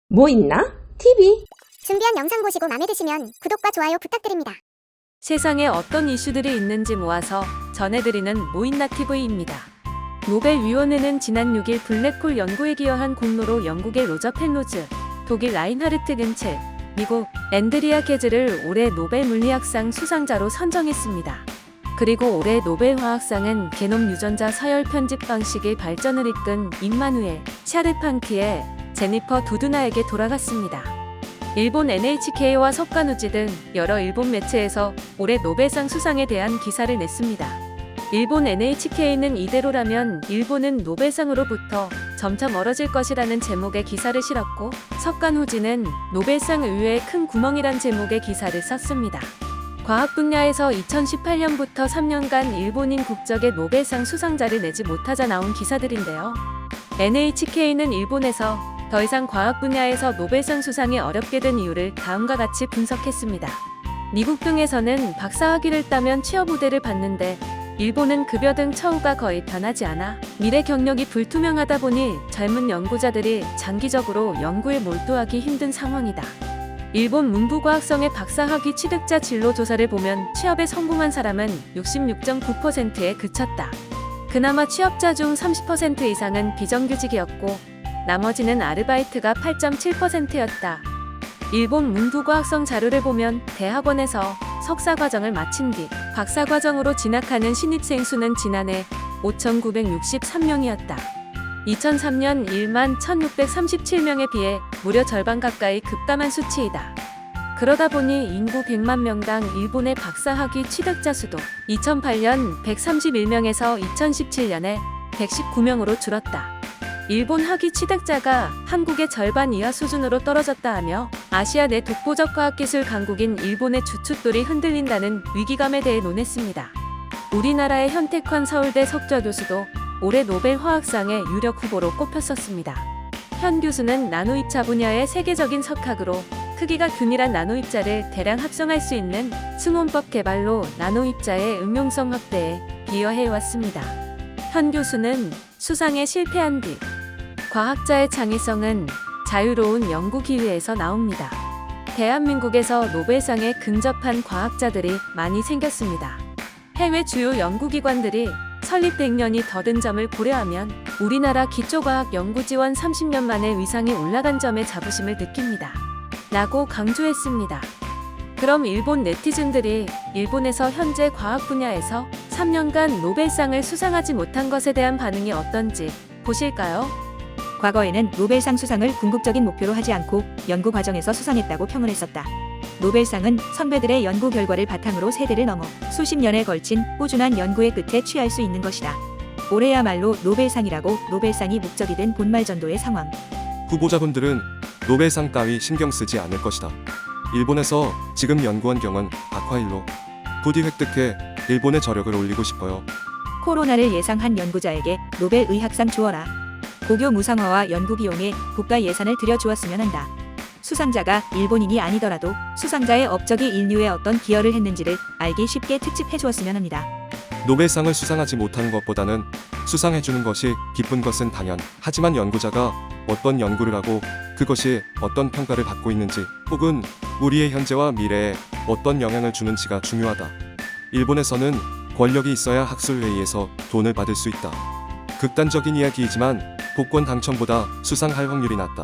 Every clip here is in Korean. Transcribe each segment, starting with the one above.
뭐 있나? TV? 준비한 영상 보시고 마음에 드시면 구독과 좋아요 부탁드립니다. 세상에 어떤 이슈들이 있는지 모아서 전해드리는 뭐있나 TV입니다. 노벨위원회는 지난 6일 블랙홀 연구에 기여한 공로로 영국의 로저 펜로즈, 독일 라인하르트 겐첼, 미국 앤드리아 게즈를 올해 노벨 물리학상 수상자로 선정했습니다. 그리고 올해 노벨 화학상은 게놈 유전자 서열 편집 방식의 발전을 이끈 임마누엘 샤르팡티에 제니퍼 두두나에게 돌아갔습니다. 일본 NHK와 석가누지 등 여러 일본 매체에서 올해 노벨상 수상에 대한 기사를 냈습니다. 일본 NHK는 이대로라면 일본은 노벨상으로부터 점차 멀어질 것이라는 제목의 기사를 실었고, 석가누지는 노벨상 의외의 큰 구멍이란 제목의 기사를 썼습니다. 과학 분야에서 2018년부터 3년간 일본인 국적의 노벨상 수상자를 내지 못하자 나온 기사들인데요. NHK는 일본에서 더 이상 과학 분야에서 노벨상 수상이 어렵게 된 이유를 다음과 같이 분석했습니다. 미국 등에서는 박사학위를 따면 취업 우대를 받는데 일본은 급여 등 처우가 거의 변하지 않아 미래 경력이 불투명하다 보니 젊은 연구자들이 장기적으로 연구에 몰두하기 힘든 상황이다. 일본 문부과학성의 박사학위 취득자 진로 조사를 보면 취업에 성공한 사람은 66.9%에 그쳤다. 그나마 취업자 중 30% 이상은 비정규직이었고 나머지는 아르바이트가 8.7%였다. 일본 문부과학성 자료를 보면 대학원에서 석사과정을 마친 뒤 박사과정으로 진학하는 신입생 수는 지난해 5,963명이었다. 2003년 1만 1,637명에 비해 무려 절반 가까이 급감한 수치이다. 그러다 보니 인구 100만 명당 일본의 박사학위 취득자 수도 2008년 131명에서 2017년에 119명으로 줄었다. 일본 학위 취득자가 한국의 절반 이하 수준으로 떨어졌다 하며 아시아 내 독보적 과학기술 강국인 일본의 주춧돌이 흔들린다는 위기감에 대해 논했습니다. 우리나라의 현택환 서울대 석좌 교수도 올해 노벨 화학상의 유력 후보로 꼽혔었습니다. 현 교수는 나노입자 분야의 세계적인 석학으로 크기가 균일한 나노입자를 대량 합성할 수 있는 승원법 개발로 나노입자의 응용성 확대에 기여해왔습니다. 현 교수는 수상에 실패한 뒤 과학자의 창의성은 자유로운 연구 기회에서 나옵니다. 대한민국에서 노벨상에 근접한 과학자들이 많이 생겼습니다. 해외 주요 연구기관들이 설립 100년이 더 된 점을 고려하면 우리나라 기초과학 연구 지원 30년 만에 위상이 올라간 점에 자부심을 느낍니다. 라고 강조했습니다. 그럼 일본 네티즌들이 일본에서 현재 과학 분야에서 3년간 노벨상을 수상하지 못한 것에 대한 반응이 어떤지 보실까요? 과거에는 노벨상 수상을 궁극적인 목표로 하지 않고 연구 과정에서 수상했다고 평을 했었다. 노벨상은 선배들의 연구 결과를 바탕으로 세대를 넘어 수십 년에 걸친 꾸준한 연구의 끝에 취할 수 있는 것이다. 올해야말로 노벨상이라고 노벨상이 목적이 된 본말전도의 상황. 후보자분들은 노벨상 따위 신경 쓰지 않을 것이다. 일본에서 지금 연구원 경은 박화일로 부디 획득해 일본의 저력을 올리고 싶어요. 코로나를 예상한 연구자에게 노벨 의학상 주어라. 고교 무상화와 연구 비용에 국가 예산을 들여주었으면 한다. 수상자가 일본인이 아니더라도 수상자의 업적이 인류에 어떤 기여를 했는지를 알기 쉽게 특집해 주었으면 합니다. 노벨상을 수상하지 못하는 것보다는 수상해주는 것이 기쁜 것은 당연. 하지만 연구자가 어떤 연구를 하고 그것이 어떤 평가를 받고 있는지 혹은 우리의 현재와 미래에 어떤 영향을 주는지가 중요하다. 일본에서는 권력이 있어야 학술회의에서 돈을 받을 수 있다. 극단적인 이야기이지만 복권 당첨보다 수상할 확률이 낮다.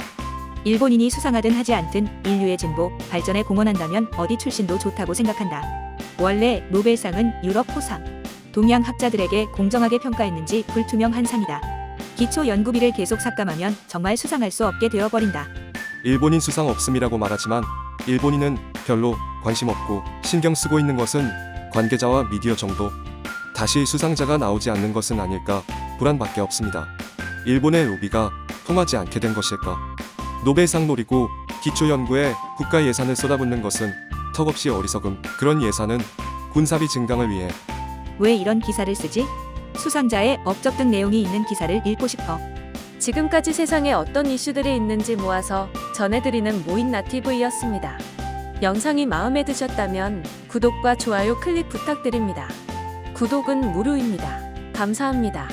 일본인이 수상하든 하지 않든 인류의 진보, 발전에 공헌한다면 어디 출신도 좋다고 생각한다. 원래 노벨상은 유럽 호상, 동양 학자들에게 공정하게 평가했는지 불투명한 상이다. 기초 연구비를 계속 삭감하면 정말 수상할 수 없게 되어버린다. 일본인 수상 없음이라고 말하지만 일본인은 별로 관심 없고 신경 쓰고 있는 것은 관계자와 미디어 정도. 다시 수상자가 나오지 않는 것은 아닐까 불안밖에 없습니다. 일본의 로비가 통하지 않게 된 것일까? 노벨상 노리고 기초연구에 국가 예산을 쏟아붓는 것은 턱없이 어리석음. 그런 예산은 군사비 증강을 위해. 왜 이런 기사를 쓰지? 수상자의 업적 등 내용이 있는 기사를 읽고 싶어. 지금까지 세상에 어떤 이슈들이 있는지 모아서 전해드리는 뭐있나 TV였습니다. 영상이 마음에 드셨다면 구독과 좋아요 클릭 부탁드립니다. 구독은 무료입니다. 감사합니다.